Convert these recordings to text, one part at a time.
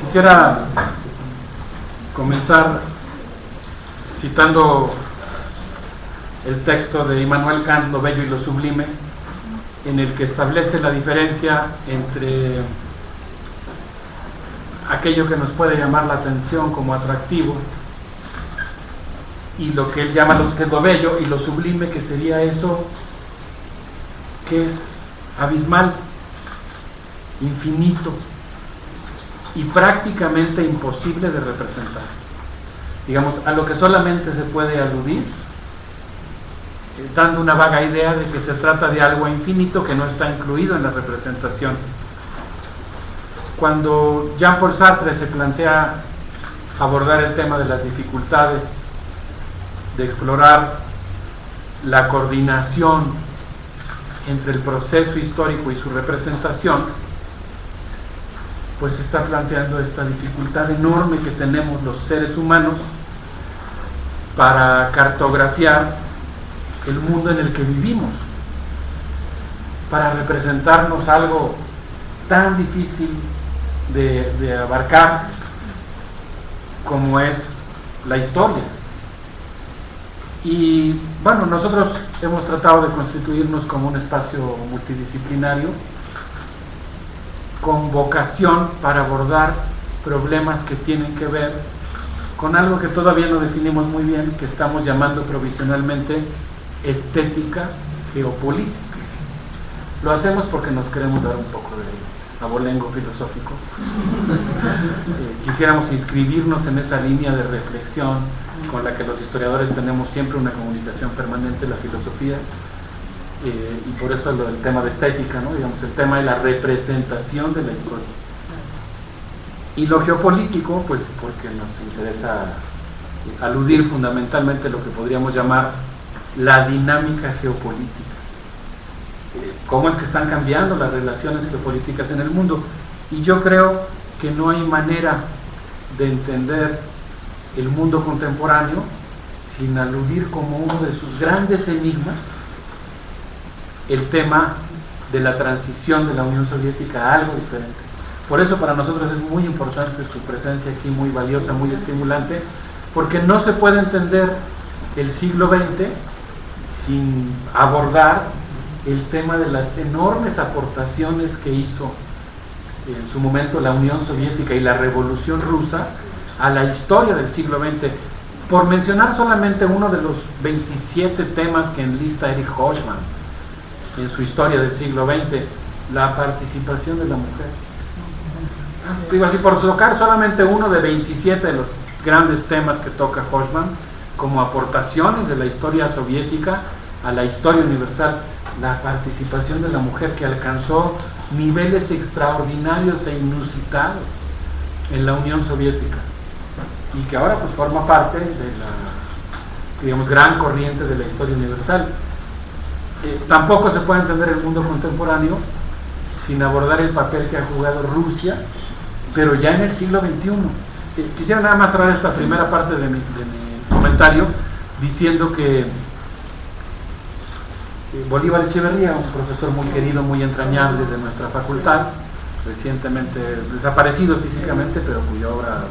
Quisiera comenzar citando el texto de Immanuel Kant, Lo bello y lo sublime, en el que establece la diferencia entre aquello que nos puede llamar la atención como atractivo y lo que él llama que es lo bello, y lo sublime, que sería eso que es abismal, infinito y prácticamente imposible de representar. Digamos, a lo que solamente se puede aludir, dando una vaga idea de que se trata de algo infinito que no está incluido en la representación. Cuando Jean-Paul Sartre se plantea abordar el tema de las dificultades de explorar la coordinación entre el proceso histórico y su representación, pues está planteando esta dificultad enorme que tenemos los seres humanos para cartografiar el mundo en el que vivimos, para representarnos algo tan difícil de abarcar como es la historia. Y bueno, nosotros hemos tratado de constituirnos como un espacio multidisciplinario con vocación para abordar problemas que tienen que ver con algo que todavía no definimos muy bien, que estamos llamando provisionalmente estética geopolítica. Lo hacemos porque nos queremos dar un poco de abolengo filosófico. Quisiéramos inscribirnos en esa línea de reflexión con la que los historiadores tenemos siempre una comunicación permanente, la filosofía, y por eso el tema de estética, ¿no? Digamos, el tema de la representación de la historia. Y lo geopolítico, pues porque nos interesa aludir fundamentalmente a lo que podríamos llamar la dinámica geopolítica. Cómo es que están cambiando las relaciones geopolíticas en el mundo. Y yo creo que no hay manera de entender el mundo contemporáneo sin aludir como uno de sus grandes enigmas el tema de la transición de la Unión Soviética a algo diferente. Por eso para nosotros es muy importante su presencia aquí, muy valiosa, muy estimulante, porque no se puede entender el siglo XX sin abordar el tema de las enormes aportaciones que hizo en su momento la Unión Soviética y la Revolución Rusa a la historia del siglo XX. Por mencionar solamente uno de los 27 temas que enlista Erich Hoffmann en su historia del siglo XX, la participación de la mujer. Digo así, por tocar solamente uno de 27 de los grandes temas que toca Hoffmann como aportaciones de la historia soviética a la historia universal, la participación de la mujer, que alcanzó niveles extraordinarios e inusitados en la Unión Soviética y que ahora pues forma parte de la, digamos, gran corriente de la historia universal. Tampoco se puede entender el mundo contemporáneo sin abordar el papel que ha jugado Rusia, pero ya en el siglo XXI. Quisiera nada más cerrar esta primera parte de mi comentario diciendo que Bolívar Echeverría, un profesor muy querido, muy entrañable de nuestra facultad, recientemente desaparecido físicamente, pero cuya obra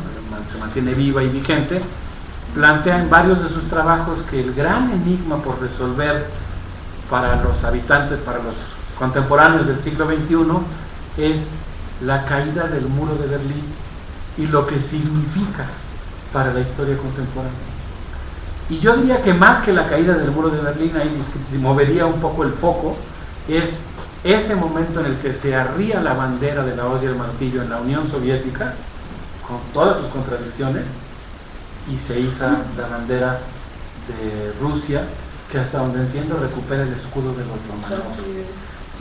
se mantiene viva y vigente, plantea en varios de sus trabajos que el gran enigma por resolver para los habitantes, para los contemporáneos del siglo XXI, es la caída del muro de Berlín y lo que significa para la historia contemporánea. Y yo diría que más que la caída del muro de Berlín, ahí movería un poco el foco, es ese momento en el que se arría la bandera de la hoz y el martillo en la Unión Soviética, con todas sus contradicciones, y se iza la bandera de Rusia, que hasta donde entiendo recupera el escudo de los romanos,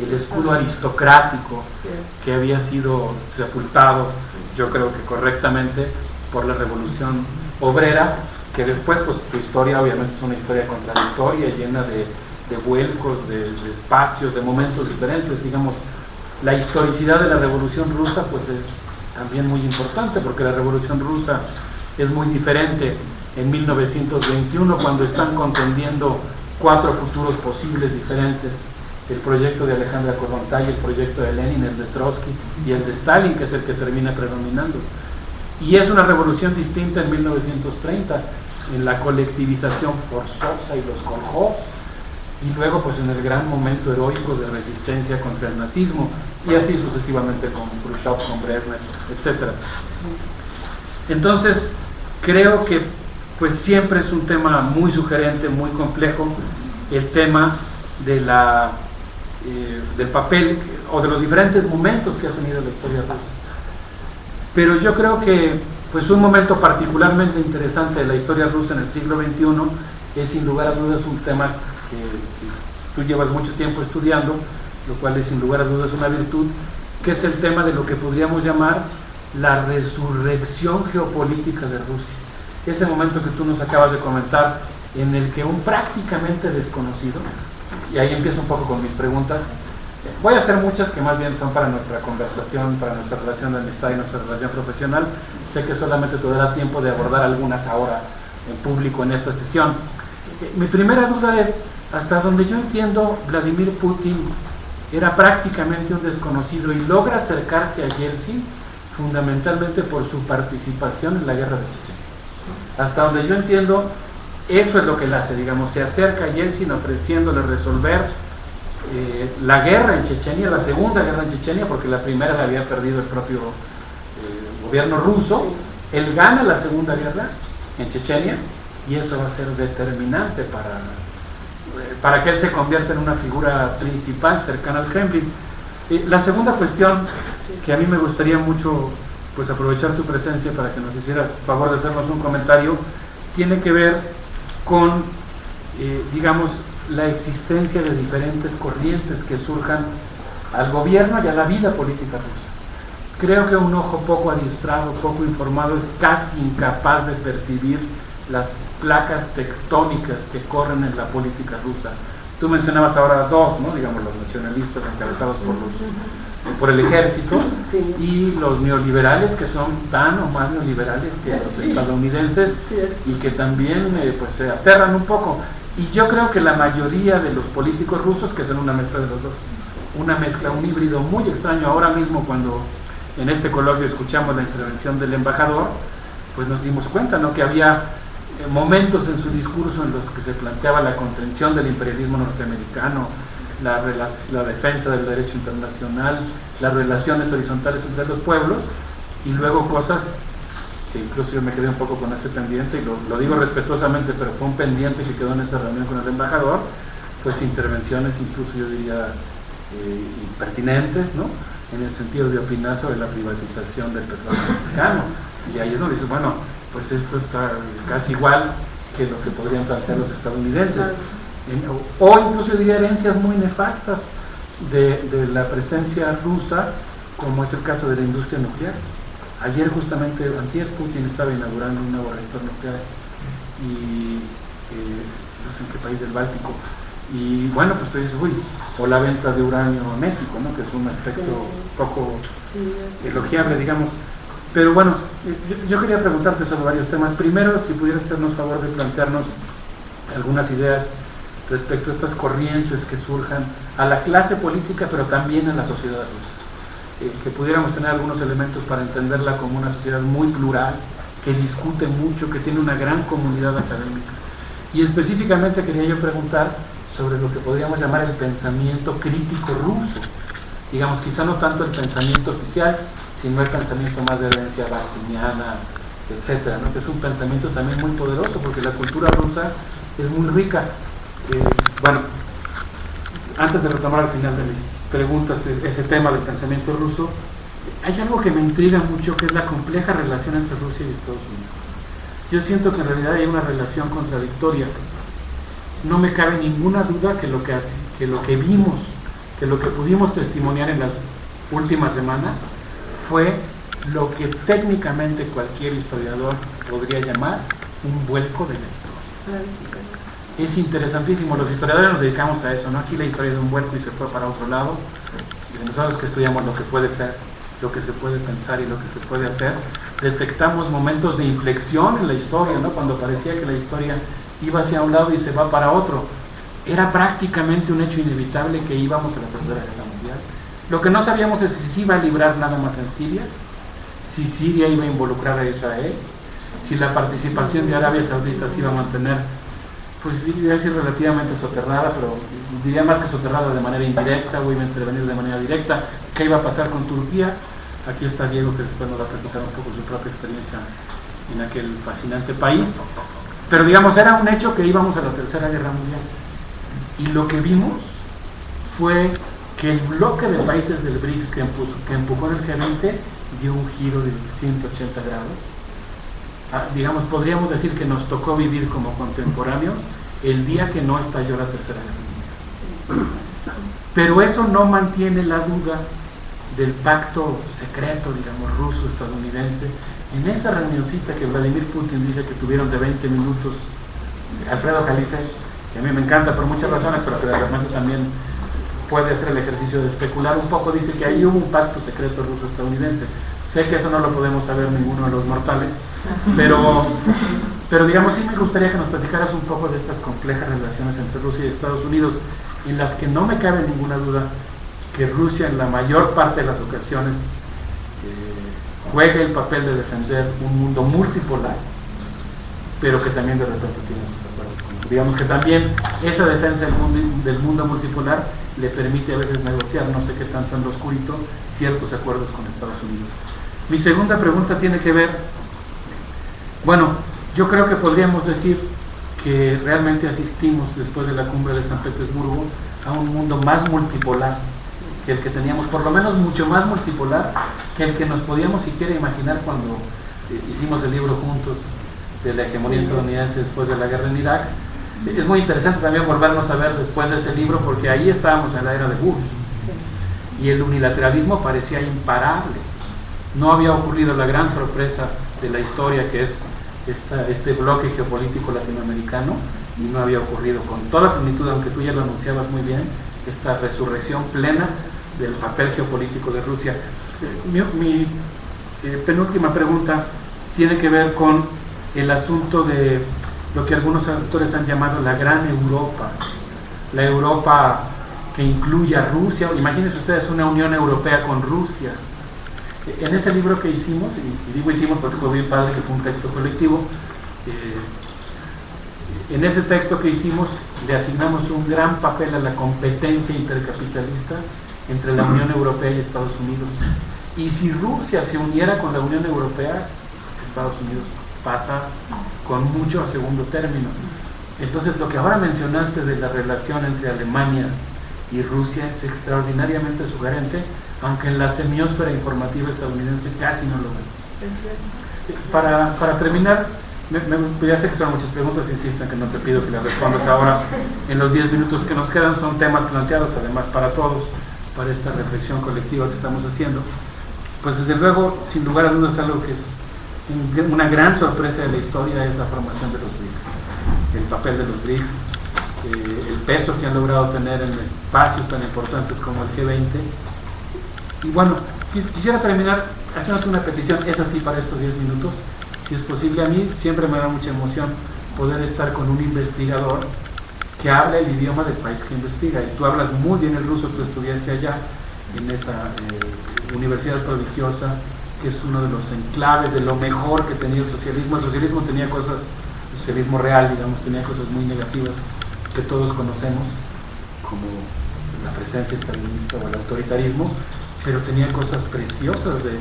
el escudo aristocrático que había sido sepultado, yo creo que correctamente, por la Revolución Obrera, que después pues su historia obviamente es una historia contradictoria, llena de vuelcos, de espacios, de momentos diferentes. Digamos, la historicidad de la Revolución Rusa pues es también muy importante, porque la Revolución Rusa es muy diferente en 1921, cuando están contendiendo 4 futuros posibles diferentes el proyecto de Alejandra Kollontai, el proyecto de Lenin, el de Trotsky y el de Stalin, que es el que termina predominando. Y es una revolución distinta en 1930, en la colectivización forzosa y los kolkhozs, y luego pues en el gran momento heroico de resistencia contra el nazismo, y así sucesivamente con Khrushchev, con Brezhnev, etc. Entonces, creo que pues siempre es un tema muy sugerente, muy complejo, el tema de del papel o de los diferentes momentos que ha tenido la historia rusa. Pero yo creo que pues un momento particularmente interesante de la historia rusa en el siglo XXI es sin lugar a dudas un tema que tú llevas mucho tiempo estudiando, lo cual es sin lugar a dudas una virtud, que es el tema de lo que podríamos llamar la resurrección geopolítica de Rusia. Ese momento que tú nos acabas de comentar, en el que un prácticamente desconocido, y ahí empiezo un poco con mis preguntas, voy a hacer muchas que más bien son para nuestra conversación, para nuestra relación de amistad y nuestra relación profesional. Sé que solamente te dará tiempo de abordar algunas ahora en público en esta sesión. Mi primera duda es, hasta donde yo entiendo, Vladimir Putin era prácticamente un desconocido y logra acercarse a Yeltsin fundamentalmente por su participación en la guerra de Chechenia. Hasta donde yo entiendo, eso es lo que él hace, digamos, se acerca a Yeltsin ofreciéndole resolver la guerra en Chechenia, la segunda guerra en Chechenia, porque la primera la había perdido el propio gobierno ruso. Él gana la segunda guerra en Chechenia y eso va a ser determinante para que él se convierta en una figura principal cercana al Kremlin. La segunda cuestión que a mí me gustaría mucho pues aprovechar tu presencia para que nos hicieras favor de hacernos un comentario, tiene que ver con digamos la existencia de diferentes corrientes que surjan al gobierno y a la vida política rusa. Creo que un ojo poco adiestrado, poco informado, es casi incapaz de percibir las placas tectónicas que corren en la política rusa. Tú mencionabas ahora dos, ¿no? Digamos, los nacionalistas encabezados por el ejército, sí, y los neoliberales, que son tan o más neoliberales que los estadounidenses, sí, y que también pues se aterran un poco. Y yo creo que la mayoría de los políticos rusos, que son una mezcla de los dos, una mezcla, un híbrido muy extraño. Ahora mismo, cuando en este coloquio escuchamos la intervención del embajador, pues nos dimos cuenta, ¿no?, que había momentos en su discurso en los que se planteaba la contención del imperialismo norteamericano, la defensa del derecho internacional, las relaciones horizontales entre los pueblos, y luego cosas que incluso yo me quedé un poco con ese pendiente, y lo digo respetuosamente, pero fue un pendiente que quedó en esa reunión con el embajador, pues intervenciones incluso yo diría impertinentes, ¿no?, en el sentido de opinar sobre la privatización del petróleo mexicano. Y ahí es donde dices, bueno, pues esto está casi igual que lo que podrían plantear los estadounidenses. O incluso diría herencias muy nefastas de la presencia rusa, como es el caso de la industria nuclear. Ayer justamente, antier, Putin estaba inaugurando un nuevo reactor nuclear y no sé en qué país del Báltico, y bueno, pues tú dices, uy, o la venta de uranio a México, ¿no?, que es un aspecto poco elogiable, digamos. Pero bueno, yo quería preguntarte sobre varios temas. Primero, si pudieras hacernos favor de plantearnos algunas ideas respecto a estas corrientes que surjan a la clase política, pero también a la sociedad rusa. Que pudiéramos tener algunos elementos para entenderla como una sociedad muy plural, que discute mucho, que tiene una gran comunidad académica. Y específicamente quería yo preguntar sobre lo que podríamos llamar el pensamiento crítico ruso. Digamos, quizá no tanto el pensamiento oficial, sino el pensamiento más de herencia bakhtiniana, etcétera, ¿no?, que es un pensamiento también muy poderoso, porque la cultura rusa es muy rica. Bueno, antes de retomar al final de mis preguntas ese tema del pensamiento ruso, hay algo que me intriga mucho, que es la compleja relación entre Rusia y Estados Unidos. Yo siento que en realidad hay una relación contradictoria. No me cabe ninguna duda que lo que vimos, que lo que pudimos testimoniar en las últimas semanas fue lo que técnicamente cualquier historiador podría llamar un vuelco de la historia. Es interesantísimo, los historiadores nos dedicamos a eso, ¿no? Aquí la historia de un vuelco y se fue para otro lado, y nosotros que estudiamos lo que puede ser, lo que se puede pensar y lo que se puede hacer, detectamos momentos de inflexión en la historia, ¿no?, cuando parecía que la historia iba hacia un lado y se va para otro. era prácticamente un hecho inevitable que íbamos a la Tercera Guerra Mundial. Lo que no sabíamos es si se iba a librar nada más en Siria, si Siria iba a involucrar a Israel, si la participación de Arabia Saudita se iba a mantener, pues diría decir relativamente soterrada, pero diría más que soterrada de manera indirecta, o iba a intervenir de manera directa. ¿Qué iba a pasar con Turquía? Aquí está Diego, que después nos va a platicar un poco su propia experiencia en aquel fascinante país. Pero digamos, era un hecho que íbamos a la Tercera Guerra Mundial. Y lo que vimos fue que el bloque de países del BRICS que empujó en el G20 dio un giro de 180 grados. Digamos, podríamos decir que nos tocó vivir como contemporáneos el día que no estalló la Tercera Guerra Mundial. Pero eso no mantiene la duda del pacto secreto, digamos, ruso-estadounidense. En esa reunioncita que Vladimir Putin dice que tuvieron de 20 minutos, Alfredo Jalife, que a mí me encanta por muchas razones, pero que de repente también puede hacer el ejercicio de especular un poco, dice que ahí hubo un pacto secreto ruso-estadounidense. Sé que eso no lo podemos saber ninguno de los mortales, pero digamos, sí me gustaría que nos platicaras un poco de estas complejas relaciones entre Rusia y Estados Unidos, en las que no me cabe ninguna duda que Rusia en la mayor parte de las ocasiones juega el papel de defender un mundo multipolar, pero que también de repente tiene sus acuerdos. Digamos que también esa defensa del mundo multipolar le permite a veces negociar, no sé qué tanto en lo oscurito, ciertos acuerdos con Estados Unidos. Mi segunda pregunta tiene que ver, bueno, yo creo que podríamos decir que realmente asistimos después de la cumbre de San Petersburgo a un mundo más multipolar que el que teníamos, por lo menos mucho más multipolar que el que nos podíamos siquiera imaginar cuando hicimos el libro juntos de la hegemonía estadounidense después de la guerra en Irak. Es muy interesante también volvernos a ver después de ese libro, porque ahí estábamos en la era de Bush y el unilateralismo parecía imparable. No había ocurrido la gran sorpresa de la historia, que es este bloque geopolítico latinoamericano, y no había ocurrido con toda plenitud, aunque tú ya lo anunciabas muy bien, esta resurrección plena del papel geopolítico de Rusia. Mi penúltima pregunta tiene que ver con el asunto de lo que algunos autores han llamado la Gran Europa, la Europa que incluye a Rusia. Imagínense ustedes una Unión Europea con Rusia. En ese libro que hicimos, y digo hicimos porque fue bien padre que fue un texto colectivo, en ese texto que hicimos le asignamos un gran papel a la competencia intercapitalista entre la Unión Europea y Estados Unidos. Y si Rusia se uniera con la Unión Europea, Estados Unidos pasa con mucho a segundo término. Entonces, lo que ahora mencionaste de la relación entre Alemania y Rusia es extraordinariamente sugerente, aunque en la semiósfera informativa estadounidense casi no lo ven. Para terminar, ya sé que son muchas preguntas, insisto en que no te pido que las respondas ahora en los 10 minutos que nos quedan, son temas planteados además para todos, para esta reflexión colectiva que estamos haciendo. Pues desde luego, sin lugar a dudas, algo que es una gran sorpresa de la historia es la formación de los BRICS, el papel de los BRICS, el peso que han logrado tener en espacios tan importantes como el G20. Y bueno, quisiera terminar haciéndote una petición, es así para estos 10 minutos, si es posible. A mí siempre me da mucha emoción poder estar con un investigador que habla el idioma del país que investiga, y tú hablas muy bien el ruso, tú estudiaste allá en esa universidad prodigiosa, que es uno de los enclaves de lo mejor que tenía el socialismo. El socialismo tenía cosas, el socialismo real, digamos, tenía cosas muy negativas que todos conocemos, como la presencia estalinista o el autoritarismo, pero tenía cosas preciosas de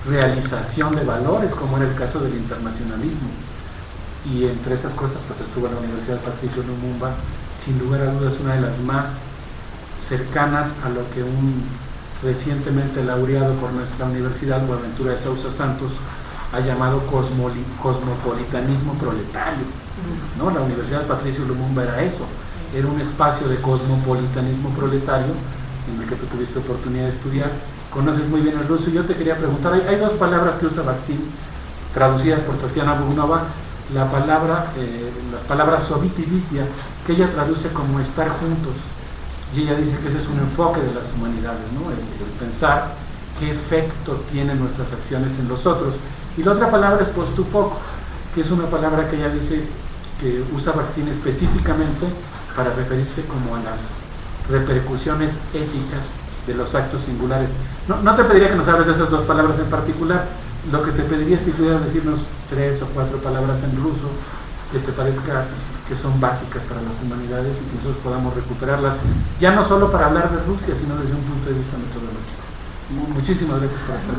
realización de valores, como era el caso del internacionalismo. Y entre esas cosas pues estuvo en la Universidad Patricio Lumumba, sin lugar a dudas una de las más cercanas a lo que un recientemente laureado por nuestra universidad, Buenaventura de Sousa Santos, ha llamado cosmopolitanismo proletario, ¿no? La Universidad Patricio Lumumba era eso, era un espacio de cosmopolitanismo proletario en el que tú tuviste oportunidad de estudiar. Conoces muy bien el ruso, y yo te quería preguntar, hay dos palabras que usa Bakhtin, traducidas por Tatiana Bugnova, las palabras Sovit y Vitia, que ella traduce como estar juntos, y ella dice que ese es un enfoque de las humanidades, ¿no? El pensar qué efecto tienen nuestras acciones en los otros. Y la otra palabra es postupok, que es una palabra que ella dice que usa Bakhtin específicamente para referirse como a las repercusiones éticas de los actos singulares. No te pediría que nos hables de esas dos palabras en particular, lo que te pediría es si pudieras decirnos 3 o 4 palabras en ruso que te parezca que son básicas para las humanidades y que nosotros podamos recuperarlas, ya no solo para hablar de Rusia, sino desde un punto de vista metodológico. Muchísimas gracias por estar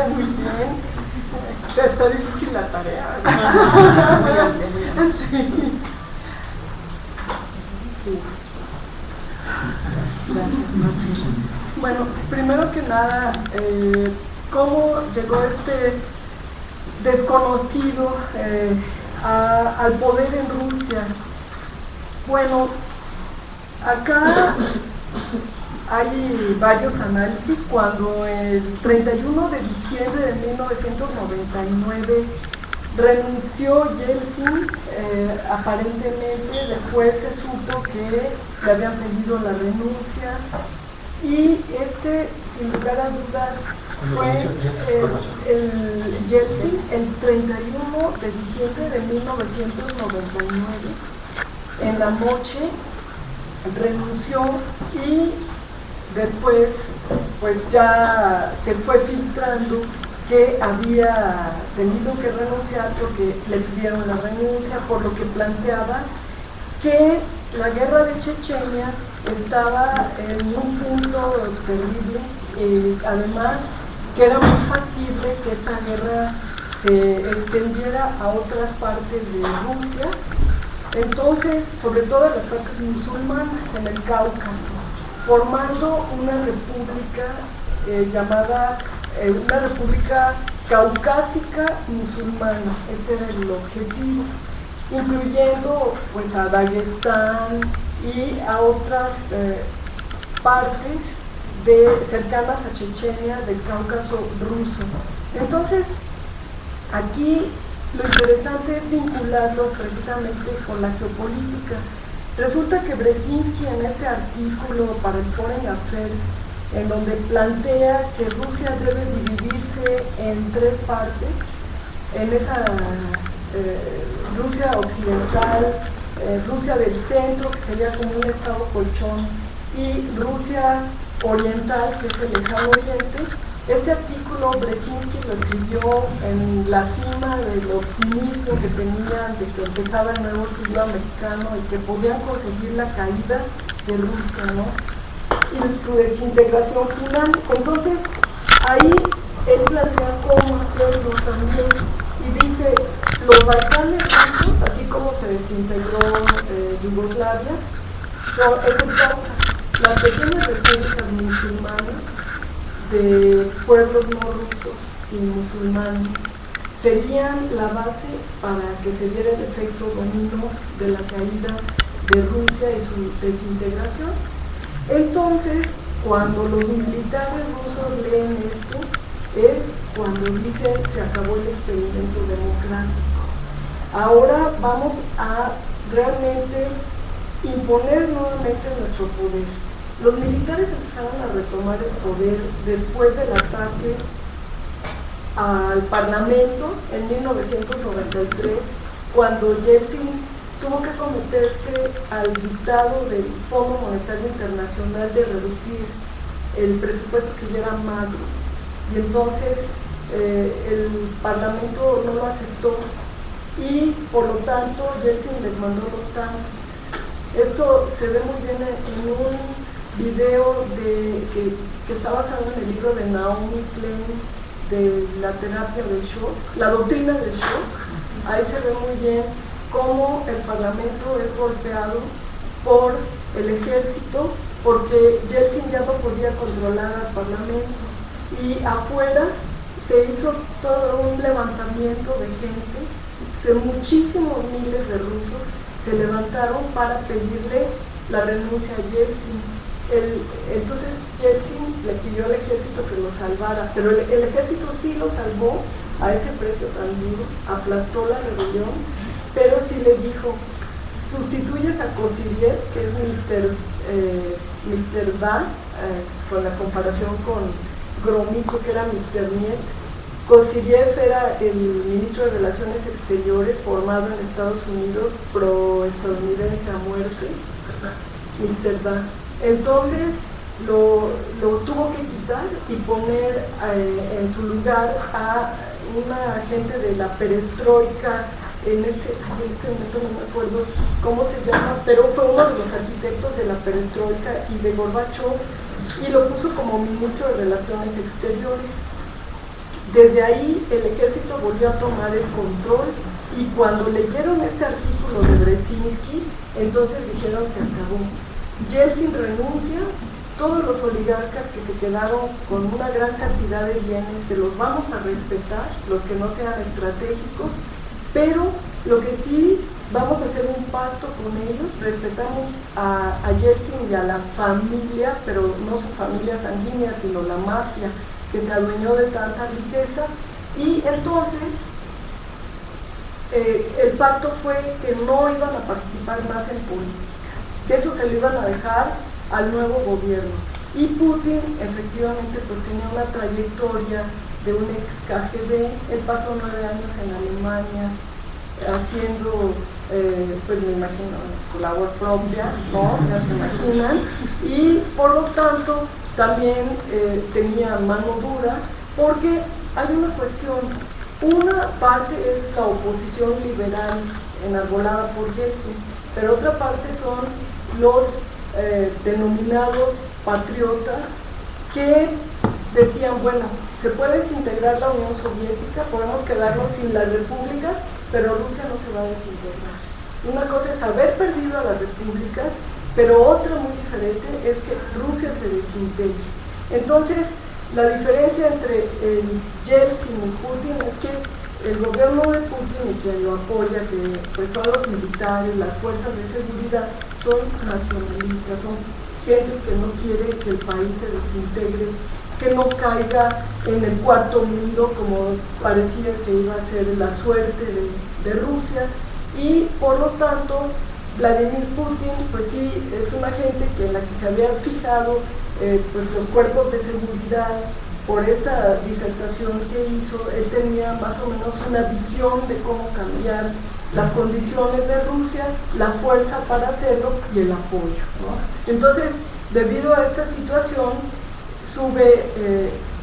aquí. Muy bien. Está difícil la tarea. Sí. Gracias, Marcelo. Bueno, primero que nada, ¿cómo llegó este desconocido al poder en Rusia? Bueno, acá hay varios análisis. Cuando el 31 de diciembre de 1999 renunció Yeltsin, aparentemente después se supo que le habían pedido la renuncia, y sin lugar a dudas, fue el Yeltsin el 31 de diciembre de 1999 en la noche renunció, y después pues ya se fue filtrando que había tenido que renunciar porque le pidieron la renuncia, por lo que planteabas que la guerra de Chechenia estaba en un punto terrible, además que era muy factible que esta guerra se extendiera a otras partes de Rusia, entonces sobre todo en las partes musulmanas, en el Cáucaso, formando una república llamada una república caucásica musulmana. Este era el objetivo, incluyendo pues a Dagestán y a otras partes cercanas a Chechenia del Cáucaso ruso. Entonces, aquí lo interesante es vincularlo precisamente con la geopolítica. Resulta que Brzezinski, en este artículo para el Foreign Affairs, en donde plantea que Rusia debe dividirse en 3 partes, en esa Rusia occidental, Rusia del centro, que sería como un estado colchón, y Rusia oriental, que es el lejano oriente. Este artículo Brzezinski lo escribió en la cima del optimismo que tenían de que empezaba el nuevo siglo americano y que podían conseguir la caída de Rusia, ¿no?, y su desintegración final. Entonces, ahí él plantea cómo hacerlo también, y dice: los Balcanes rusos, así como se desintegró Yugoslavia, es el Cáucaso. Las pequeñas repúblicas musulmanas de pueblos no rusos y musulmanes serían la base para que se diera el efecto dominó de la caída de Rusia y su desintegración. Entonces, cuando los militares rusos leen esto, es cuando dicen: se acabó el experimento democrático. Ahora vamos a realmente imponer nuevamente nuestro poder. Los militares empezaron a retomar el poder después del ataque al Parlamento en 1993, cuando Yeltsin tuvo que someterse al dictado del Fondo Monetario Internacional de reducir el presupuesto que ya era magro, y entonces el Parlamento no lo aceptó, y por lo tanto Yeltsin les mandó los tanques. Esto se ve muy bien en un video que está basado en el libro de Naomi Klein de la terapia del shock, la doctrina del shock. Ahí se ve muy bien cómo el Parlamento es golpeado por el ejército, porque Yeltsin ya no podía controlar al Parlamento, y afuera se hizo todo un levantamiento de gente, de muchísimos miles de rusos se levantaron para pedirle la renuncia a Yeltsin. Entonces Yeltsin le pidió al ejército que lo salvara, pero el ejército sí lo salvó a ese precio tan duro, aplastó la rebelión, pero sí le dijo: sustituyes a Kosyriev, que es Mr. Da, con la comparación con Gromyko, que era Mr. Niet, Kosyriev era el ministro de Relaciones Exteriores formado en Estados Unidos, pro-estadounidense a muerte, Mr. Da. Entonces lo tuvo que quitar y poner en su lugar a una agente de la perestroika, en este momento no me acuerdo cómo se llama, pero fue uno de los arquitectos de la perestroika y de Gorbachov, y lo puso como ministro de Relaciones Exteriores. Desde ahí el ejército volvió a tomar el control, y cuando leyeron este artículo de Brzezinski, entonces dijeron: se acabó. Yeltsin renuncia, todos los oligarcas que se quedaron con una gran cantidad de bienes se los vamos a respetar, los que no sean estratégicos, pero lo que sí, vamos a hacer un pacto con ellos, respetamos a Yeltsin y a la familia, pero no su familia sanguínea, sino la mafia que se adueñó de tanta riqueza, y entonces el pacto fue que no iban a participar más en política, que eso se lo iban a dejar al nuevo gobierno. Y Putin efectivamente pues tenía una trayectoria de un ex KGB, él pasó 9 años en Alemania haciendo, pues me imagino, su labor propia, ¿no? Ya se imaginan, y por lo tanto también tenía mano dura, porque hay una cuestión, una parte es la oposición liberal enarbolada por Yeltsin, pero otra parte son los denominados patriotas que decían: bueno, se puede desintegrar la Unión Soviética, podemos quedarnos sin las repúblicas, pero Rusia no se va a desintegrar. Una cosa es haber perdido a las repúblicas, pero otra muy diferente es que Rusia se desintegre. Entonces, la diferencia entre Yeltsin y Putin es que el gobierno de Putin, y quien lo apoya, que pues son los militares, las fuerzas de seguridad, son nacionalistas, son gente que no quiere que el país se desintegre, que no caiga en el cuarto mundo, como parecía que iba a ser la suerte de Rusia, y por lo tanto Vladimir Putin pues sí es una gente que en la que se habían fijado pues los cuerpos de seguridad. Por esta disertación que hizo, él tenía más o menos una visión de cómo cambiar las condiciones de Rusia, la fuerza para hacerlo y el apoyo, ¿no? Entonces, debido a esta situación, sube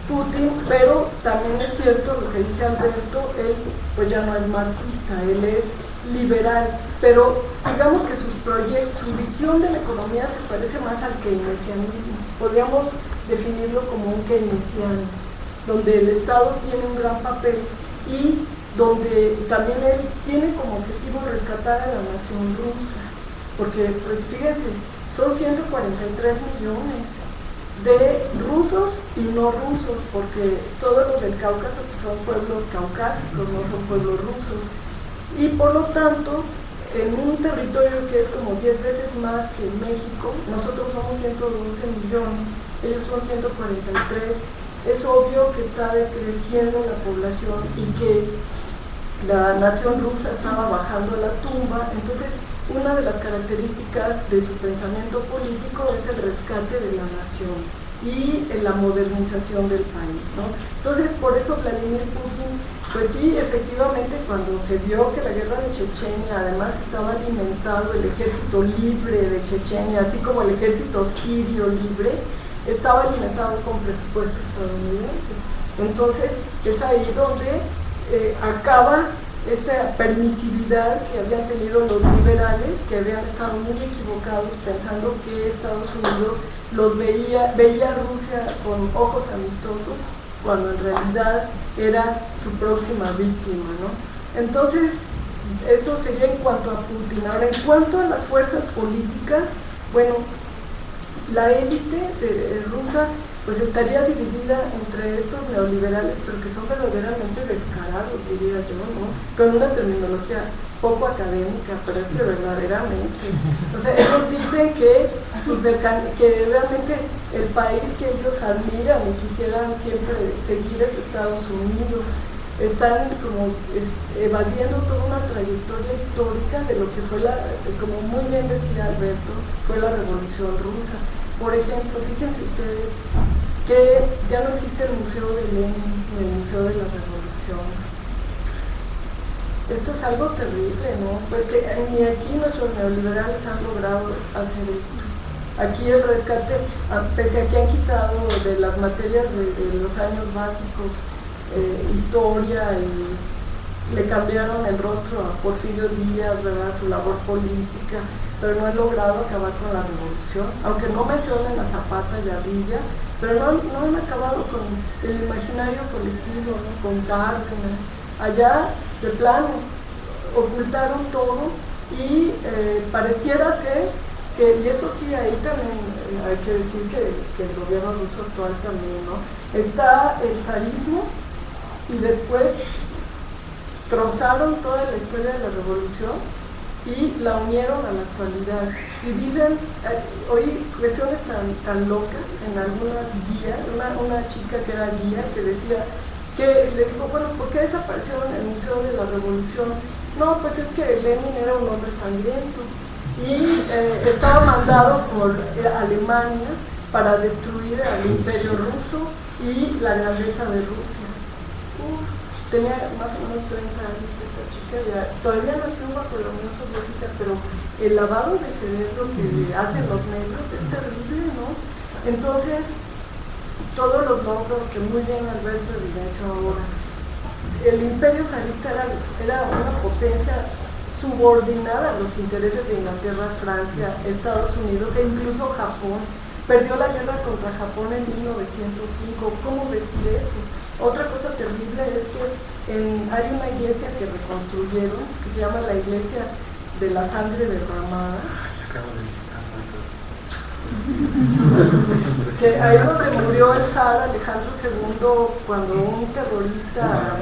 Putin, pero también es cierto lo que dice Alberto, él pues ya no es marxista, él es liberal, pero digamos que sus proyectos, su visión de la economía se parece más al keynesianismo. Podríamos definirlo como un keynesiano, donde el Estado tiene un gran papel y donde también él tiene como objetivo rescatar a la nación rusa, porque pues fíjense, son 143 millones de rusos y no rusos, porque todos los del Cáucaso son pueblos caucásicos, no son pueblos rusos, y por lo tanto en un territorio que es como 10 veces más que México, nosotros somos 112 millones, ellos son 143, es obvio que está decreciendo la población y que la nación rusa estaba bajando a la tumba. Entonces, una de las características de su pensamiento político es el rescate de la nación y la modernización del país, ¿no? Entonces, por eso Vladimir Putin, pues sí, efectivamente, cuando se vio que la guerra de Chechenia además estaba alimentado el ejército libre de Chechenia, así como el ejército sirio libre, estaba alimentado con presupuesto estadounidense. Entonces, es ahí donde acaba esa permisividad que habían tenido los liberales, que habían estado muy equivocados pensando que Estados Unidos los veía a Rusia con ojos amistosos, cuando en realidad era su próxima víctima, ¿no? Entonces, eso sería en cuanto a Putin. Ahora, en cuanto a las fuerzas políticas, bueno, la élite rusa pues estaría dividida entre estos neoliberales, pero que son verdaderamente descarados, diría yo, ¿no? Con una terminología poco académica, pero es que verdaderamente. O sea, ellos dicen que realmente el país que ellos admiran y quisieran siempre seguir es Estados Unidos. Están como evadiendo toda una trayectoria histórica de lo que fue como muy bien decía Alberto, fue la Revolución Rusa. Por ejemplo, fíjense ustedes que que ya no existe el Museo de Lenin ni el Museo de la Revolución. Esto es algo terrible, ¿no? Porque ni aquí nuestros neoliberales han logrado hacer esto. Aquí el rescate, pese a que han quitado de las materias de los años básicos historia, y le cambiaron el rostro a Porfirio Díaz, ¿verdad?, su labor política, pero no han logrado acabar con la revolución, aunque no mencionen a Zapata y a Villa, pero no han acabado con el imaginario colectivo, ¿no?, con Cárdenas. Allá, de plano, ocultaron todo y pareciera ser que, y eso sí, ahí también hay que decir que el gobierno ruso actual también, ¿no?, está el zarismo, y después trozaron toda la historia de la revolución y la unieron a la actualidad. Y dicen, oí cuestiones tan locas en algunas guías, una chica que era guía que decía, que le dijo, bueno, ¿por qué desaparecieron el Museo de la Revolución? No, pues es que Lenin era un hombre sangriento y estaba mandado por Alemania para destruir al imperio ruso y la grandeza de Rusia. Tenía más o menos 30 años esta chica, ya, todavía nació bajo la Unión Soviética, pero el lavado de cerebro que hacen los negros es terrible, ¿no? Entonces, todos los logros que muy bien Alberto evidenció ahora, el imperio zarista era una potencia subordinada a los intereses de Inglaterra, Francia, Estados Unidos e incluso Japón. Perdió la guerra contra Japón en 1905. ¿Cómo decir eso? Otra cosa terrible es que hay una iglesia que reconstruyeron, que se llama la Iglesia de la Sangre Derramada. Que ahí donde murió el zar Alejandro II cuando un terrorista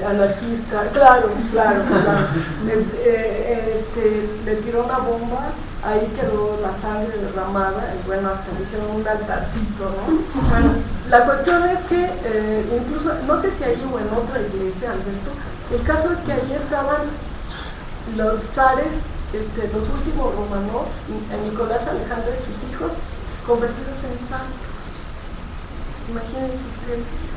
anarquista, claro, le tiró una bomba, ahí quedó la sangre derramada, y bueno, hasta le hicieron un altarcito, ¿no? Bueno, la cuestión es que incluso, no sé si ahí o en otra iglesia, Alberto, el caso es que ahí estaban los zares, los últimos Romanov, Nicolás Alejandro y sus hijos, convertidos en santos. Imagínense ustedes.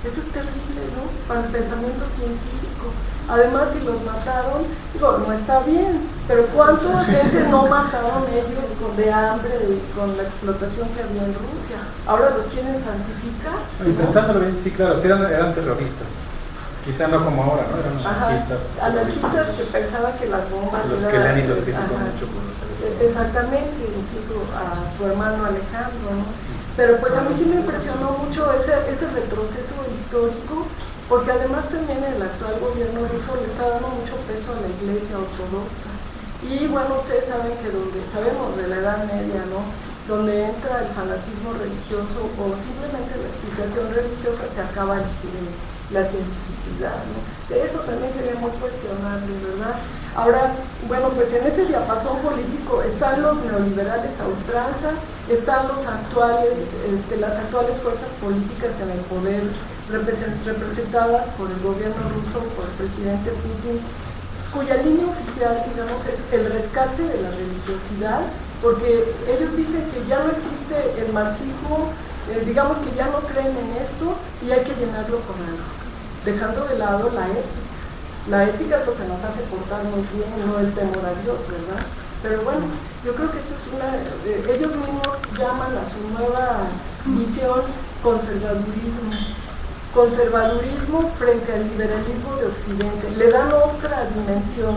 Eso es terrible, ¿no?, para el pensamiento científico. Además, si los mataron, digo, no está bien, pero ¿cuánta gente no mataron ellos de hambre, con la explotación que había en Rusia? Ahora los quieren santificar, ¿no? Y pensándolo bien, sí, claro, sí eran terroristas. Quizá no como ahora, ¿no? Eran anarquistas que pensaban que las bombas los eran... que Lenin los criticó mucho por los celestiales. Exactamente, incluso a su hermano Alejandro, ¿no? Pero pues a mí sí me impresionó mucho ese retroceso histórico, porque además también el actual gobierno ruso le está dando mucho peso a la Iglesia ortodoxa. Y bueno, ustedes saben que sabemos de la Edad Media, ¿no?, donde entra el fanatismo religioso o simplemente la explicación religiosa, se acaba la cientificidad, ¿no? Eso también sería muy cuestionable, ¿verdad? Ahora, bueno, pues en ese diapasón político están los neoliberales a ultranza, están las actuales fuerzas políticas en el poder, representadas por el gobierno ruso, por el presidente Putin, cuya línea oficial, digamos, es el rescate de la religiosidad, porque ellos dicen que ya no existe el marxismo, digamos que ya no creen en esto y hay que llenarlo con algo, dejando de lado la ética. La ética es lo que nos hace portar muy bien, no el temor a Dios, ¿verdad? Pero bueno, yo creo que esto es ellos mismos llaman a su nueva visión conservadurismo frente al liberalismo de Occidente. Le dan otra dimensión,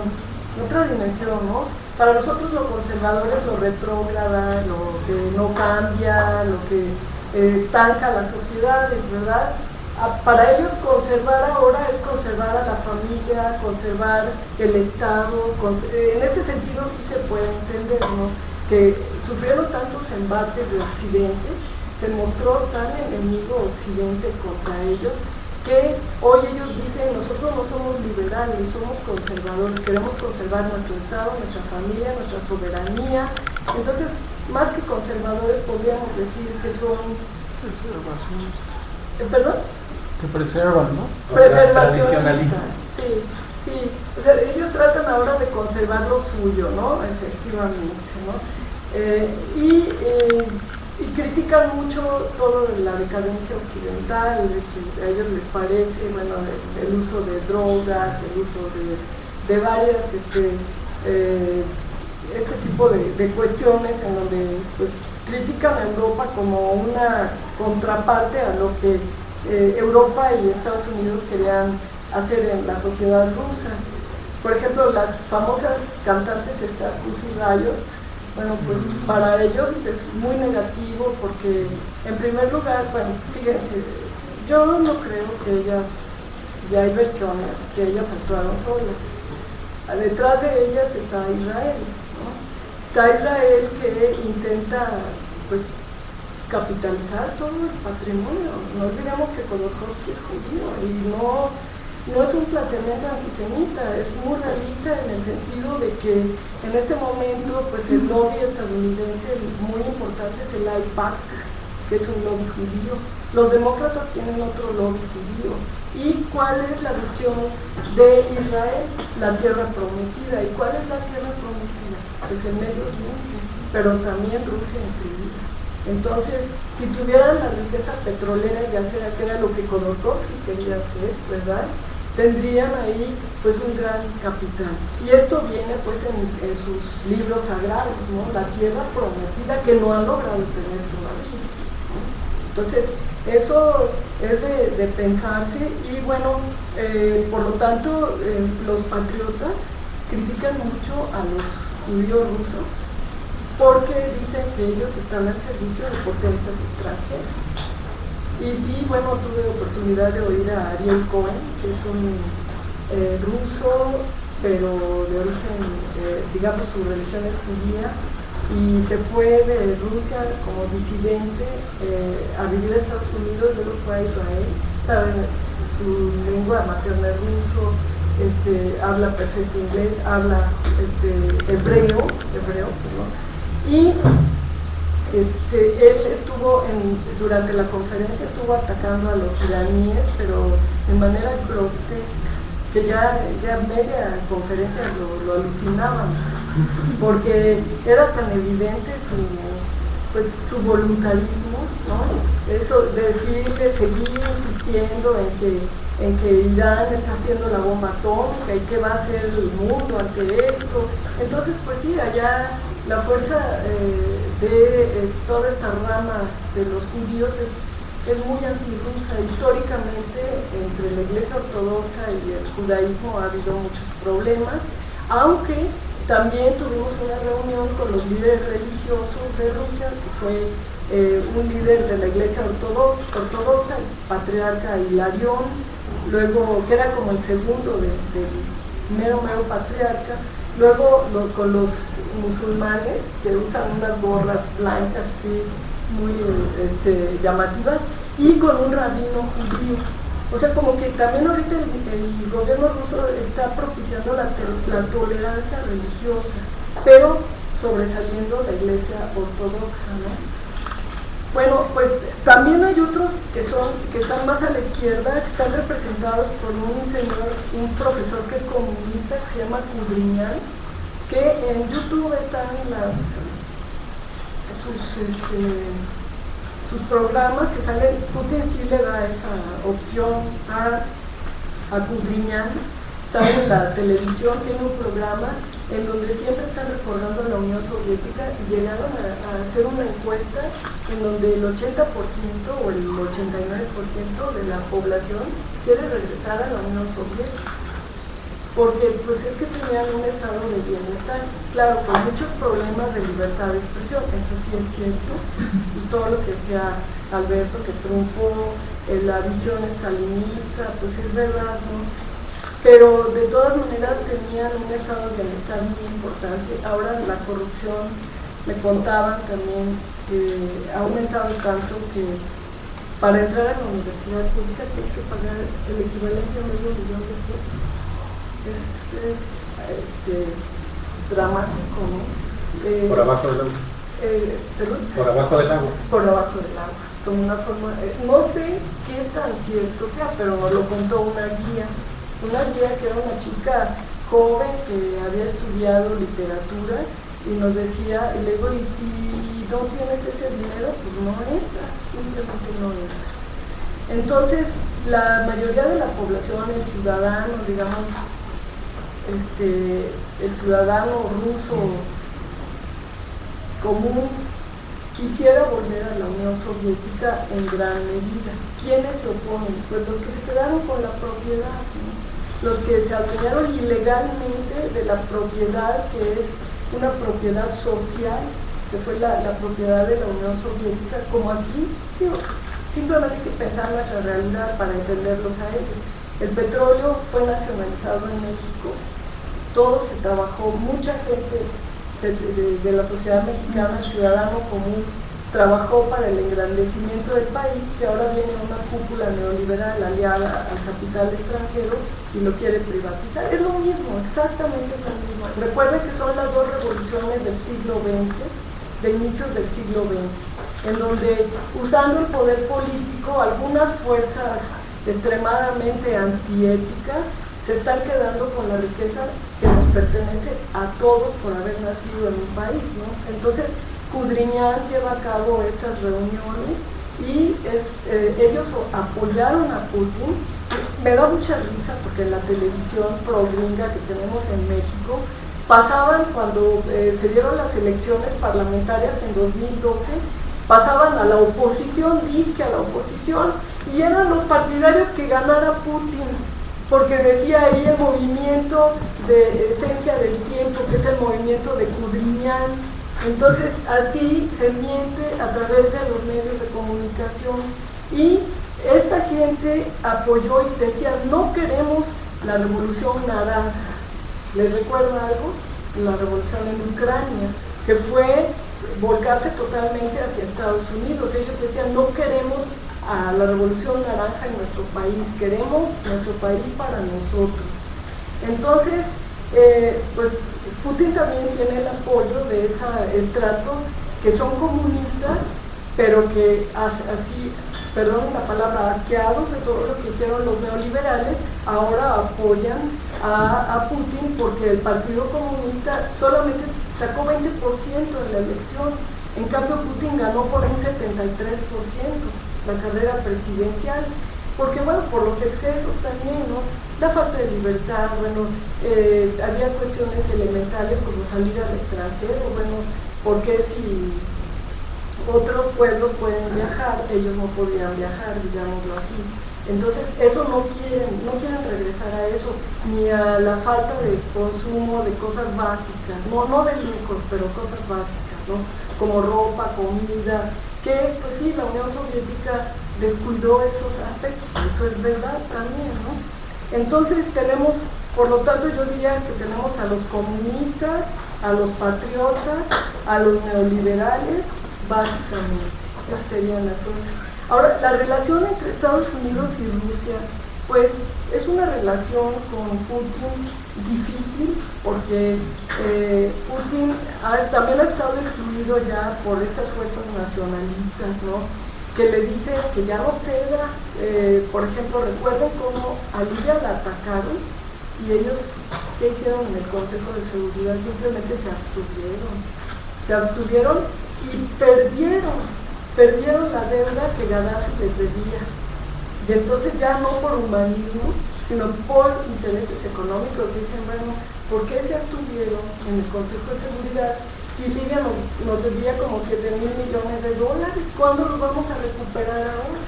¿no? Para nosotros lo conservador es lo retrógrada, lo que no cambia, lo que estanca las sociedades, ¿verdad? Para ellos conservar ahora es conservar a la familia, conservar el Estado, en ese sentido sí se puede entender, ¿no?, que sufrieron tantos embates de Occidente, se mostró tan enemigo Occidente contra ellos, que hoy ellos dicen, nosotros no somos liberales, somos conservadores, queremos conservar nuestro Estado, nuestra familia, nuestra soberanía. Entonces, más que conservadores podríamos decir que son... ¿Perdón? Que preservan, ¿no? Preservacionistas, sí. O sea, ellos tratan ahora de conservar lo suyo, ¿no? Efectivamente, ¿no? Y y critican mucho todo de la decadencia occidental, de que a ellos les parece, bueno, el uso de drogas, el uso de varias, este tipo de cuestiones en donde pues critican a Europa como una contraparte a lo que Europa y Estados Unidos querían hacer en la sociedad rusa. Por ejemplo, las famosas cantantes estas Pussy Riot, bueno, pues para ellos es muy negativo porque, en primer lugar, bueno, fíjense, yo no creo que ellas, ya hay versiones que ellas actuaron solas. Detrás de ellas está Israel, ¿no? Está Israel que intenta, pues, capitalizar todo el patrimonio. No olvidemos que Khodorkovsky es judío y no es un planteamiento antisemita, es muy realista en el sentido de que en este momento pues el lobby estadounidense muy importante es el AIPAC, que es un lobby judío. Los demócratas tienen otro lobby judío. ¿Y cuál es la visión de Israel? La tierra prometida. ¿Y cuál es la tierra prometida? Pues el Medio Oriente, pero también Rusia incluida. Entonces, si tuvieran la riqueza petrolera y acera, que era lo que Khodorkovsky quería hacer, ¿verdad?, tendrían ahí pues un gran capital. Y esto viene pues en sus libros sagrados, ¿no? La tierra prometida que no han logrado tener todavía, ¿no? Entonces, eso es de pensarse y bueno, por lo tanto, los patriotas critican mucho a los judíos rusos porque dicen que ellos están al servicio de potencias extranjeras. Y sí, bueno, tuve oportunidad de oír a Ariel Cohen, que es un ruso, pero de origen, digamos, su religión es judía, y se fue de Rusia como disidente a vivir a Estados Unidos, luego fue a Israel, saben, su lengua materna es ruso, habla perfecto inglés, habla hebreo, perdón, y él estuvo durante la conferencia estuvo atacando a los iraníes, pero de manera grotesca, que ya media conferencia lo alucinaban, porque era tan evidente su voluntarismo, ¿no? Eso de seguir insistiendo en que Irán está haciendo la bomba atómica y qué va a hacer el mundo ante esto. Entonces, pues sí, allá la fuerza de toda esta rama de los judíos es muy antirrusa. Históricamente, entre la Iglesia Ortodoxa y el judaísmo ha habido muchos problemas, aunque también tuvimos una reunión con los líderes religiosos de Rusia, que fue un líder de la Iglesia Ortodoxa, el patriarca Hilarión, luego que era como el segundo del mero patriarca. Luego con los musulmanes que usan unas gorras blancas así muy llamativas, y con un rabino judío. O sea, como que también ahorita el gobierno ruso está propiciando la tolerancia religiosa, pero sobresaliendo la Iglesia Ortodoxa, ¿no? Bueno, pues también hay otros que están más a la izquierda, que están representados por un profesor que es comunista, que se llama Kudrynian, que en YouTube están sus programas que salen. Putin sí le da esa opción a Kudrynian, sale en la televisión, tiene un programa en donde siempre están recordando la Unión Soviética, y llegaron a hacer una encuesta en donde el 80% o el 89% de la población quiere regresar a la Unión Soviética, porque pues es que tenían un estado de bienestar, claro, con muchos problemas de libertad de expresión, eso sí es cierto, y todo lo que decía Alberto, que triunfó la visión estalinista, pues es verdad, ¿no? Pero de todas maneras tenían un estado de bienestar muy importante. Ahora la corrupción, me contaban también que ha aumentado tanto que para entrar a la universidad pública tienes que pagar el equivalente a $500,000 de pesos. Es dramático, ¿no? Por abajo del agua. ¿Perdón? Por abajo del agua. Por abajo del agua, como una forma, no sé qué tan cierto sea, pero lo contó una guía que era una chica joven que había estudiado literatura y nos decía, y le digo, y si no tienes ese dinero, pues no entras, simplemente no entras. Entonces, la mayoría de la población, el ciudadano, digamos, el ciudadano ruso común, quisiera volver a la Unión Soviética en gran medida. ¿Quiénes se oponen? Pues los que se quedaron con la propiedad, ¿no? Los que se adueñaron ilegalmente de la propiedad, que es una propiedad social, que fue la propiedad de la Unión Soviética, como aquí, digo, simplemente hay que pensar nuestra realidad para entenderlos a ellos. El petróleo fue nacionalizado en México, todo se trabajó, mucha gente de la sociedad mexicana, ciudadano común, trabajó para el engrandecimiento del país, que ahora viene una cúpula neoliberal aliada al capital extranjero y lo quiere privatizar. Es lo mismo, exactamente lo mismo. Recuerden que son las dos revoluciones del siglo XX, de inicios del siglo XX, en donde, usando el poder político, algunas fuerzas extremadamente antiéticas se están quedando con la riqueza que nos pertenece a todos por haber nacido en un país, ¿no? Entonces, Kudryavtsev lleva a cabo estas reuniones y ellos apoyaron a Putin. Me da mucha risa porque en la televisión pro-gringa que tenemos en México pasaban, cuando se dieron las elecciones parlamentarias en 2012, pasaban a la oposición, disque a la oposición, y eran los partidarios que ganara Putin, porque decía ahí el movimiento de esencia del tiempo, que es el movimiento de Kudryavtsev. Entonces, así se miente a través de los medios de comunicación, y esta gente apoyó y decía, no queremos la revolución naranja. ¿Les recuerda algo? La revolución en Ucrania, que fue volcarse totalmente hacia Estados Unidos. Ellos decían, no queremos a la revolución naranja en nuestro país, queremos nuestro país para nosotros. Entonces, pues Putin también tiene el apoyo de ese estrato que son comunistas, pero que así, perdón la palabra, asqueados de todo lo que hicieron los neoliberales, ahora apoyan a Putin, porque el Partido Comunista solamente sacó 20% en la elección. En cambio, Putin ganó por un 73% la carrera presidencial, porque bueno, por los excesos también, ¿no? La falta de libertad, bueno, había cuestiones elementales como salir al extranjero, bueno, porque si otros pueblos pueden viajar, ellos no podían viajar, digámoslo así. Entonces, eso no quieren regresar a eso, ni a la falta de consumo de cosas básicas, no de lujos, pero cosas básicas, ¿no? Como ropa, comida, que pues sí, la Unión Soviética descuidó esos aspectos, eso es verdad también, ¿no? Entonces tenemos, por lo tanto yo diría que tenemos a los comunistas, a los patriotas, a los neoliberales, básicamente, esas serían las cosas. Ahora, la relación entre Estados Unidos y Rusia, pues es una relación con Putin difícil, porque Putin también ha estado influido ya por estas fuerzas nacionalistas, ¿no? Que le dicen que ya no ceda. Por ejemplo, recuerden cómo a Libia la atacaron y ellos, ¿qué hicieron en el Consejo de Seguridad? Simplemente se abstuvieron y perdieron la deuda que Gaddafi les debía. Y entonces ya no por humanismo, sino por intereses económicos, dicen, bueno, ¿por qué se abstuvieron en el Consejo de Seguridad si Libia nos debía como $7,000 millones? ¿Cuándo los vamos a recuperar ahora?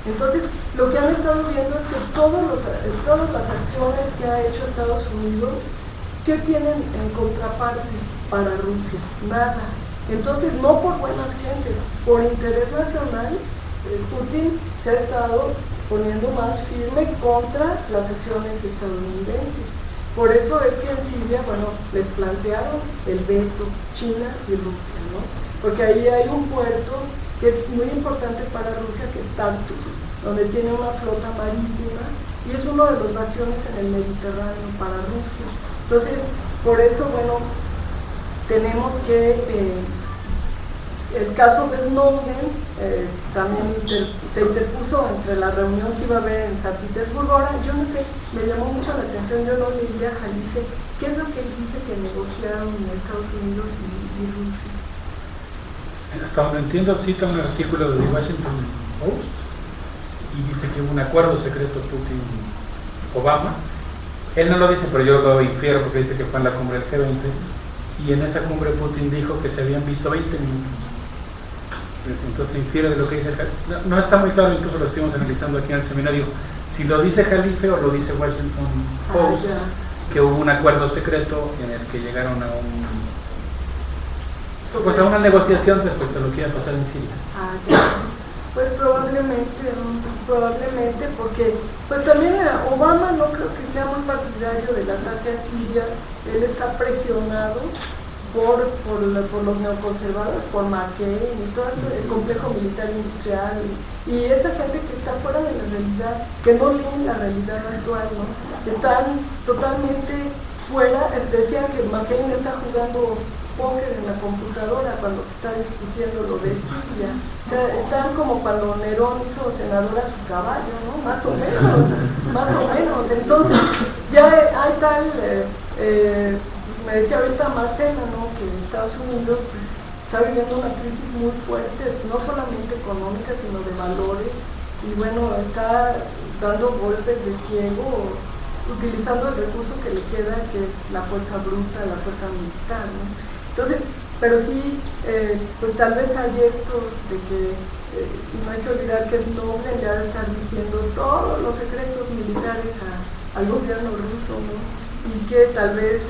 Entonces, lo que han estado viendo es que todas las acciones que ha hecho Estados Unidos, ¿qué tienen en contraparte para Rusia? Nada. Entonces, no por buenas gentes, por interés nacional, Putin se ha estado poniendo más firme contra las acciones estadounidenses. Por eso es que en Siria, bueno, les plantearon el veto China y Rusia, ¿no? Porque ahí hay un puerto que es muy importante para Rusia, que es Tartus, donde tiene una flota marítima y es uno de los bastiones en el Mediterráneo para Rusia. Entonces, por eso, bueno, tenemos que el caso de Snowden también se interpuso entre la reunión que iba a haber en San Petersburgo. Ahora, yo no sé, me llamó mucho la atención, yo no leía a Jalife, ¿qué es lo que él dice que negociaron Estados Unidos y Rusia? Hasta donde entiendo, cita un artículo de The Washington Post y dice que hubo un acuerdo secreto Putin-Obama. Él no lo dice, pero yo lo infiero porque dice que fue en la cumbre del G20 y en esa cumbre Putin dijo que se habían visto 20 minutos. Entonces infiere de lo que dice Jalife. No está muy claro, incluso lo estuvimos analizando aquí en el seminario, si lo dice Jalife o lo dice Washington Post, que hubo un acuerdo secreto en el que llegaron a a una negociación respecto a lo que iba a pasar en Siria. Pues probablemente, porque pues también Obama no creo que sea muy partidario del ataque a Siria. Él está presionado por los neoconservadores, por McCain y todo el complejo militar industrial y esta gente que está fuera de la realidad, que no leen la realidad actual, ¿no? Están totalmente fuera. Decían que McCain está jugando póker en la computadora cuando se está discutiendo lo de Siria. O sea, están como cuando Nerón hizo senador a su caballo, ¿no? Más o menos. Entonces, ya hay tal, me decía ahorita Marcela, ¿no? Que Estados Unidos pues, está viviendo una crisis muy fuerte, no solamente económica, sino de valores, y bueno, está dando golpes de ciego, utilizando el recurso que le queda, que es la fuerza bruta, la fuerza militar, ¿no? Entonces, pero sí, pues tal vez hay esto de que no hay que olvidar que Snowden ya debe estar diciendo todos los secretos militares al gobierno ruso, ¿no? Y que tal vez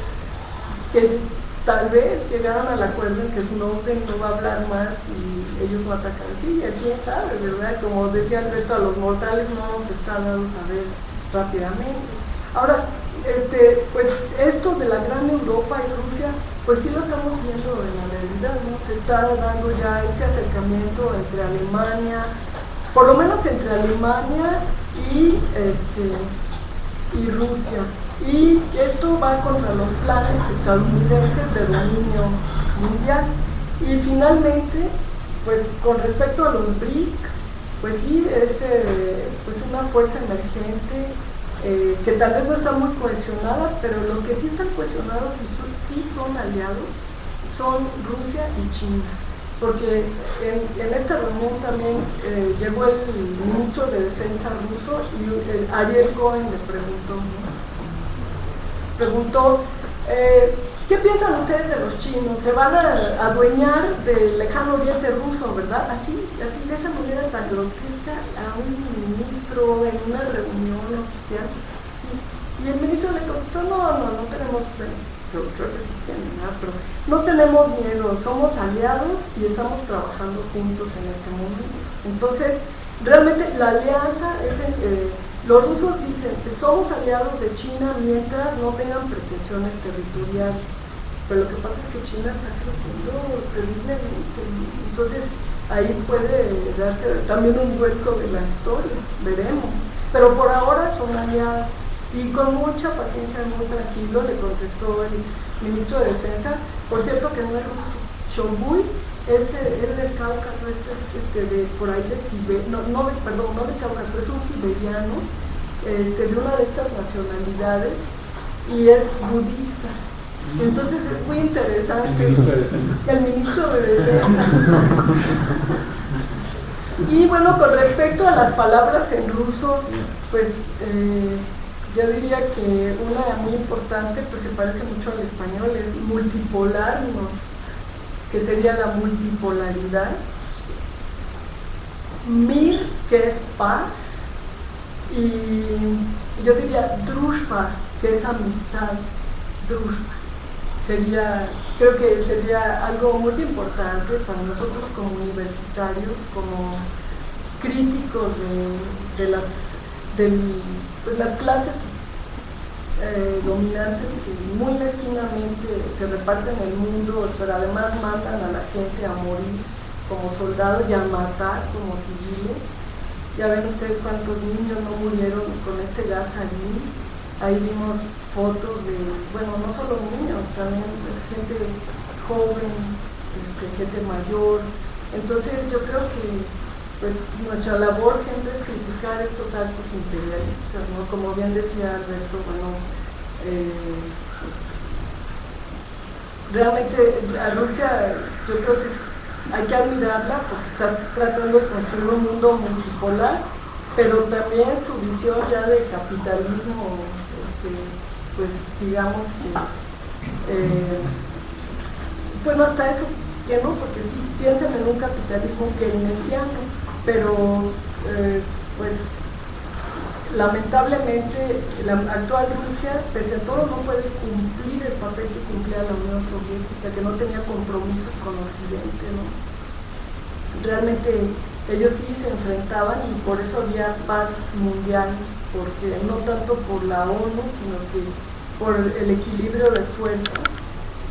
llegaron al acuerdo en que Snowden no va a hablar más y ellos no atacan. Sí, quién sabe, ¿verdad? Como decía Alberto, a los mortales no nos están dando a saber rápidamente. Ahora, pues esto de la gran Europa y Rusia, pues sí lo estamos viendo en la realidad, ¿no? Se está dando ya este acercamiento entre Alemania, por lo menos entre Alemania y Rusia. Y esto va contra los planes estadounidenses de dominio mundial. Y finalmente, pues con respecto a los BRICS, pues sí, es pues una fuerza emergente que tal vez no está muy cohesionada, pero los que sí están cohesionados y sí son aliados son Rusia y China, porque en esta reunión también llegó el ministro de Defensa ruso y Ariel Cohen le preguntó ¿qué piensan ustedes de los chinos? Se van a adueñar del lejano oriente ruso, ¿verdad? Así de esa manera tan grotesca a un ministro en una reunión oficial. Sí. Y el ministro le contestó, no tenemos, creo que sí tienen, pero no tenemos miedo, somos aliados y estamos trabajando juntos en este momento. Entonces, realmente la alianza es los rusos dicen que somos aliados de China mientras no tengan pretensiones territoriales, pero lo que pasa es que China está creciendo terriblemente, entonces ahí puede darse también un vuelco de la historia, veremos, pero por ahora son aliados y con mucha paciencia, muy tranquilo, le contestó el ministro de Defensa, por cierto que no es ruso, Shoigu. Es del Cáucaso, de por ahí de Siberia, no de Cáucaso, es un siberiano, de una de estas nacionalidades y es budista. Entonces es muy interesante. El ministro de Defensa. Y bueno, con respecto a las palabras en ruso, pues yo diría que una muy importante, pues se parece mucho al español, es multipolarnost, que sería la multipolaridad, Mir, que es paz, y yo diría drushba, que es amistad, drushba. Creo que sería algo muy importante para nosotros como universitarios, como críticos de las clases dominantes que muy mezquinamente se reparten el mundo, pero además mandan a la gente a morir como soldados y a matar como civiles. Ya ven ustedes cuántos niños no murieron con este gas sarín. Ahí vimos fotos de, bueno, no solo niños, también pues, gente joven, gente mayor, Entonces yo creo que pues nuestra labor siempre es criticar estos actos imperialistas, ¿no? Como bien decía Alberto, bueno, realmente a Rusia yo creo que hay que admirarla porque está tratando de construir un mundo multipolar, pero también su visión ya de capitalismo, pues digamos que, bueno, hasta eso que no, porque sí, piensan en un capitalismo keynesiano, pero pues lamentablemente la actual Rusia, pese a todo, no puede cumplir el papel que cumplía la Unión Soviética, que no tenía compromisos con Occidente, ¿no? Realmente ellos sí se enfrentaban y por eso había paz mundial, porque no tanto por la ONU, sino que por el equilibrio de fuerzas.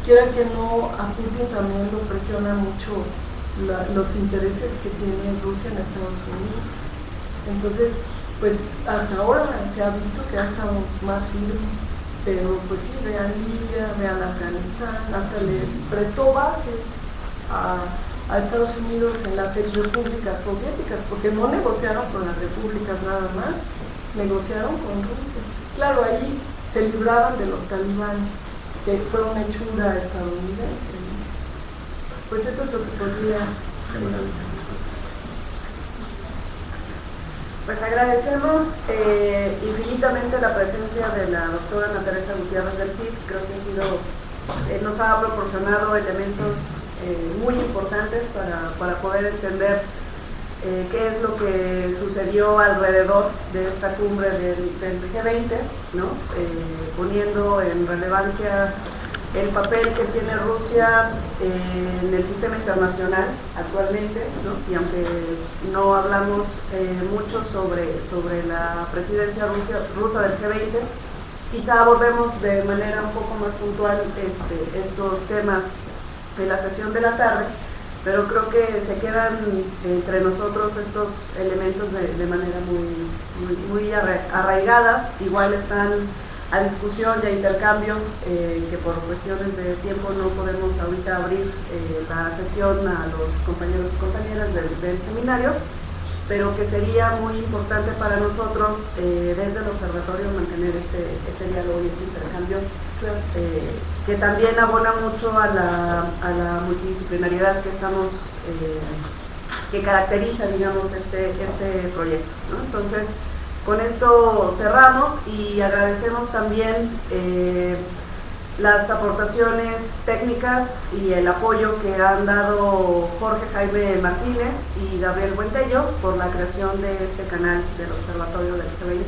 Quiera que no, a Putin también lo presiona mucho los intereses que tiene Rusia en Estados Unidos. Entonces, pues hasta ahora se ha visto que ha estado más firme, pero pues sí, vean Libia, vean Afganistán, hasta le prestó bases a Estados Unidos en las ex repúblicas soviéticas, porque no negociaron con las repúblicas nada más, negociaron con Rusia. Claro, ahí se libraban de los talibanes, que fue una hechura estadounidense, ¿no? Pues eso es lo que podría... Pues agradecemos infinitamente la presencia de la doctora Ana Teresa Gutiérrez del CID. Creo que nos ha proporcionado elementos muy importantes para poder entender qué es lo que sucedió alrededor de esta cumbre del G20, ¿no? Poniendo en relevancia el papel que tiene Rusia en el sistema internacional actualmente, ¿no? Y aunque no hablamos mucho sobre la presidencia rusa del G20, quizá abordemos de manera un poco más puntual estos temas de la sesión de la tarde, pero creo que se quedan entre nosotros estos elementos de manera muy arraigada. Igual están a discusión y a intercambio, que por cuestiones de tiempo no podemos ahorita abrir la sesión a los compañeros y compañeras del seminario, pero que sería muy importante para nosotros desde el observatorio mantener este diálogo y este intercambio, que también abona mucho a la multidisciplinariedad que caracteriza, digamos, este proyecto, ¿no? Entonces, con esto cerramos y agradecemos también las aportaciones técnicas y el apoyo que han dado Jorge Jaime Martínez y Gabriel Buentello por la creación de este canal del Observatorio del G20.